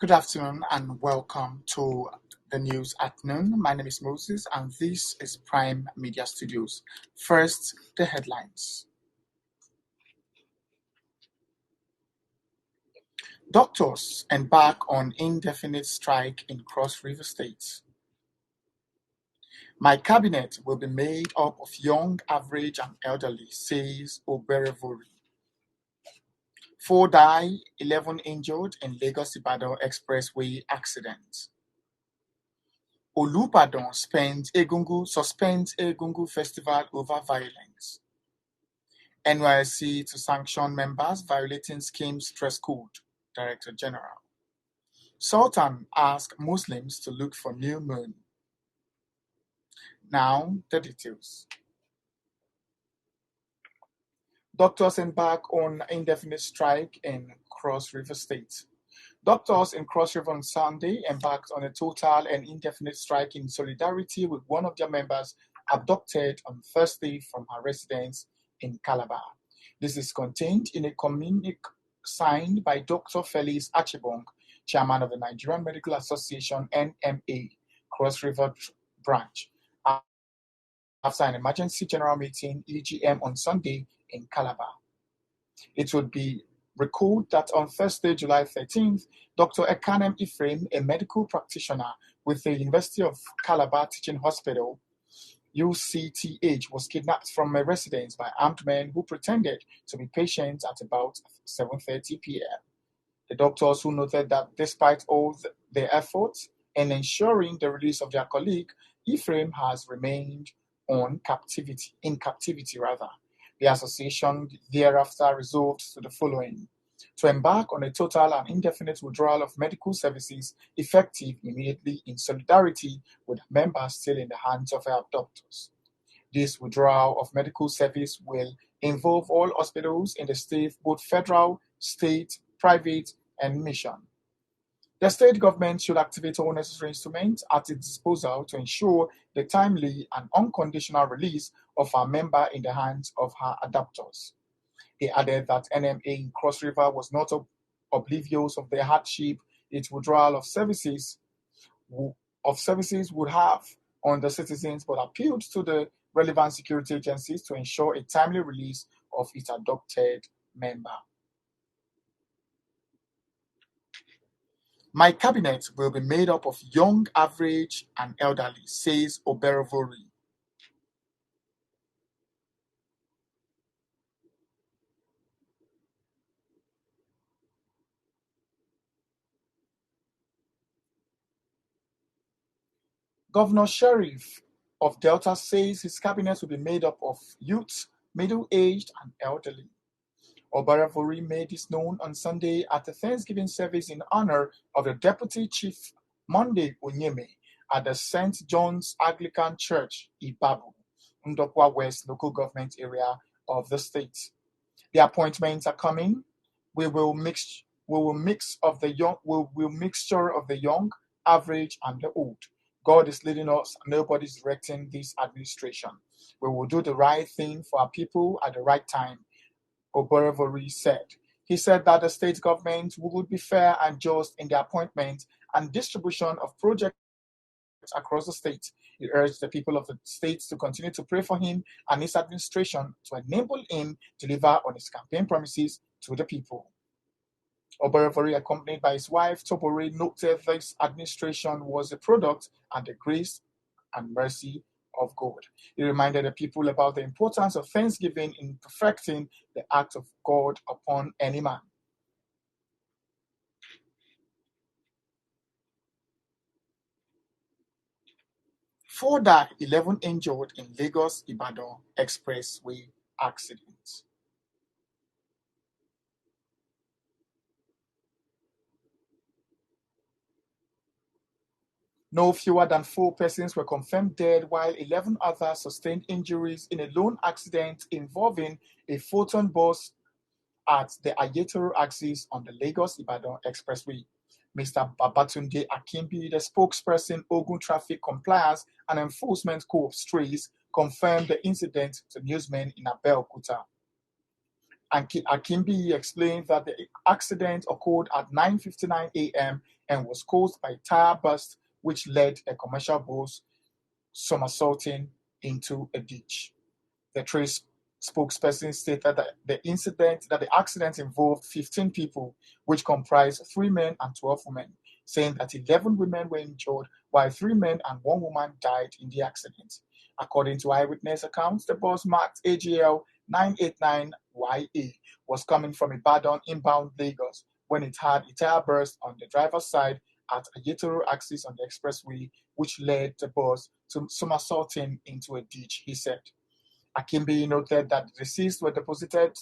Good afternoon and welcome to the news at noon. My name is Moses and this is Prime Media Studios. First, the headlines. Doctors embark on indefinite strike in Cross River State. My cabinet will be made up of young, average, and elderly, says Oberevori. 4 die, 11 injured in Lagos-Ibadan Expressway accident. Olubadan suspends Egungun Festival over violence. NYSC to sanction members violating scheme's dress code, Director General. Sultan asked Muslims to look for new moon. Now, the details. Doctors embark on indefinite strike in Cross River State. Doctors in Cross River on Sunday embarked on a total and indefinite strike in solidarity with one of their members abducted on Thursday from her residence in Calabar. This is contained in a communique signed by Dr. Felix Achibong, chairman of the Nigerian Medical Association NMA Cross River branch, after an emergency general meeting EGM on Sunday in Calabar. It would be recalled that on Thursday, July 13th, Dr. Ekanem Ephraim, a medical practitioner with the University of Calabar Teaching Hospital, UCTH, was kidnapped from a residence by armed men who pretended to be patients at about 7:30 p.m. The doctors, who noted that despite all their efforts in ensuring the release of their colleague, Ephraim has remained in captivity. The association thereafter resolved to the following: to embark on a total and indefinite withdrawal of medical services effective immediately in solidarity with members still in the hands of our abductors. This withdrawal of medical service will involve all hospitals in the state, both federal, state, private, and mission. The state government should activate all necessary instruments at its disposal to ensure the timely and unconditional release of our member in the hands of her abductors. He added that NMA in Cross River was not oblivious of the hardship its withdrawal of services would have on the citizens, but appealed to the relevant security agencies to ensure a timely release of its adopted member. My cabinet will be made up of young, average, and elderly, says Oberevori. Governor Sheriff of Delta says his cabinet will be made up of youths, middle-aged, and elderly. Oberevori made this known on Sunday at a Thanksgiving service in honor of the Deputy Chief Monday Onyeme at the St. John's Anglican Church, Ibabu, Ndokwa West local government area of the state. The appointments are coming. We will mixture of the young, average, and the old. God is leading us. Nobody is directing this administration. We will do the right thing for our people at the right time, Oberevori said. He said that the state government would be fair and just in the appointment and distribution of projects across the state. He urged the people of the state to continue to pray for him and his administration to enable him to deliver on his campaign promises to the people. Oberevori, accompanied by his wife, Tobore, noted this administration was a product and the grace and mercy of God. He reminded the people about the importance of thanksgiving in perfecting the act of God upon any man. 4 died, 11 injured in Lagos-Ibadan Expressway accident. No fewer than 4 persons were confirmed dead, while 11 others sustained injuries in a lone accident involving a photon bus at the Ayetoro axis on the Lagos-Ibadan Expressway. Mr. Babatunde Akimbi, the spokesperson, Ogun Traffic Compliance and Enforcement Co-op Strays, confirmed the incident to newsmen in Abeokuta. And Akimbi explained that the accident occurred at 9:59 a.m. and was caused by a tire burst, which led a commercial bus somersaulting into a ditch. The trace spokesperson stated that the accident involved 15 people, which comprised 3 men and 12 women, saying that 11 women were injured, while 3 men and 1 woman died in the accident. According to eyewitness accounts, the bus marked AGL 989YA was coming from Ibadan inbound Lagos when it had a tire burst on the driver's side at a Ayetoro axis on the expressway, which led the bus to somersaulting into a ditch, he said. Akimbi noted that the deceased were deposited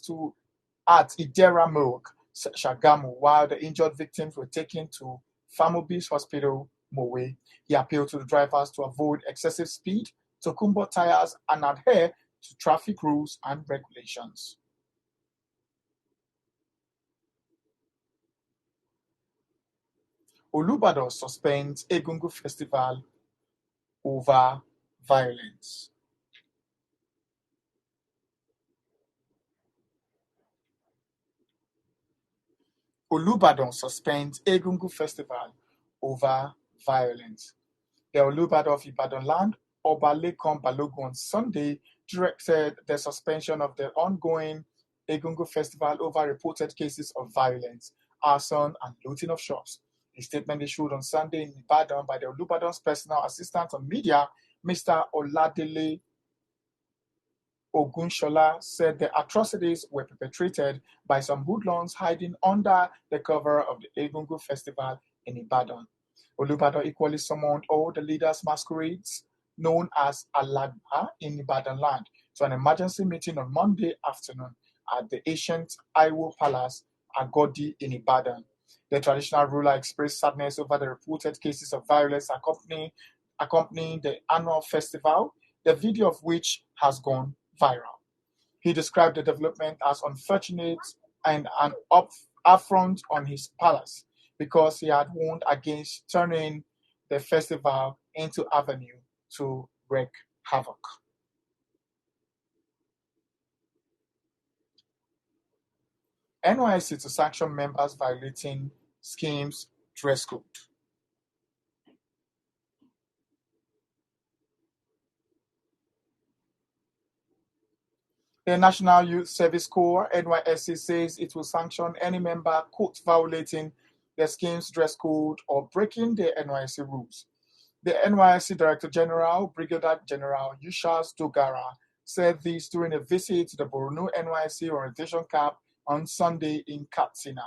at Idera Morgue, Shagamu, while the injured victims were taken to Famobis Hospital, Mowe. He appealed to the drivers to avoid excessive speed, to combo tires, and adhere to traffic rules and regulations. Olubadan suspends Egungun Festival over violence. Olubadan suspends Egungun Festival over violence. The Olubadan of Ibadan land, Oba Lekan Balogun, on Sunday directed the suspension of the ongoing Egungun Festival over reported cases of violence, arson, and looting of shops. A statement issued on Sunday in Ibadan by the Olubadan's personal assistant on media, Mr. Oladele Ogunshola, said the atrocities were perpetrated by some hoodlums hiding under the cover of the Egungun Festival in Ibadan. Olubadan equally summoned all the leaders masquerades known as Alagba in Ibadan land to an emergency meeting on Monday afternoon at the ancient Iwo Palace, Agodi in Ibadan. The traditional ruler expressed sadness over the reported cases of violence accompanying the annual festival, the video of which has gone viral. He described the development as unfortunate and an affront on his palace because he had warned against turning the festival into avenue to wreak havoc. NYSC to sanction members violating scheme's dress code. The National Youth Service Corps, NYSC, says it will sanction any member caught violating the scheme's dress code or breaking the NYSC rules. The NYSC Director General, Brigadier General Yushas Dogara, said this during a visit to the Borno NYSC orientation camp on Sunday in Katsina.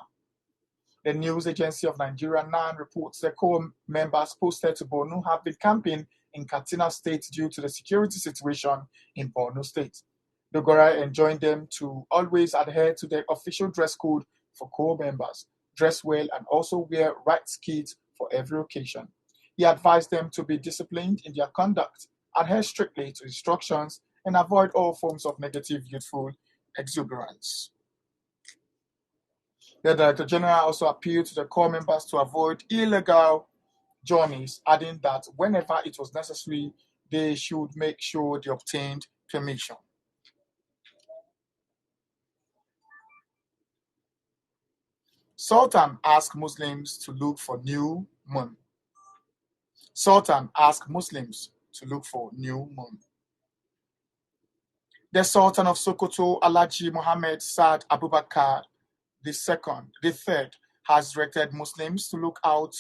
The news agency of Nigeria, NAN, reports the Corps members posted to Borno have been camping in Katsina State due to the security situation in Borno State. Dogara enjoined them to always adhere to the official dress code for Corps members, dress well, and also wear right kits for every occasion. He advised them to be disciplined in their conduct, adhere strictly to instructions, and avoid all forms of negative youthful exuberance. The Director General also appealed to the Corps members to avoid illegal journeys, adding that whenever it was necessary, they should make sure they obtained permission. Sultan asked Muslims to look for new moon. Sultan asked Muslims to look for new moon. The Sultan of Sokoto, Alhaji Mohammed Saad Abubakar the third, has directed Muslims to look out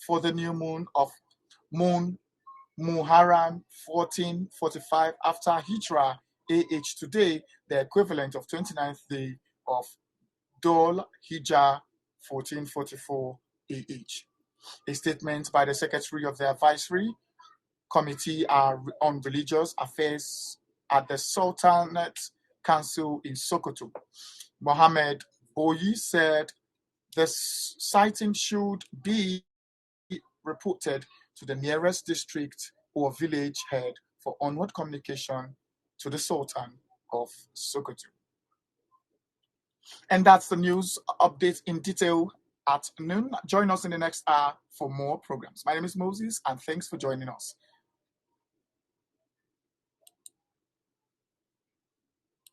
for the new moon of Moon Muharram 1445 after Hijrah AH today, the equivalent of 29th day of Dol Hijjah 1444 AH. A statement by the Secretary of the Advisory Committee on Religious Affairs at the Sultanate Council in Sokoto, Mohammed Boyi, said the sighting should be reported to the nearest district or village head for onward communication to the Sultan of Sokoto. And that's the news update in detail at noon. Join us in the next hour for more programs. My name is Moses, and thanks for joining us.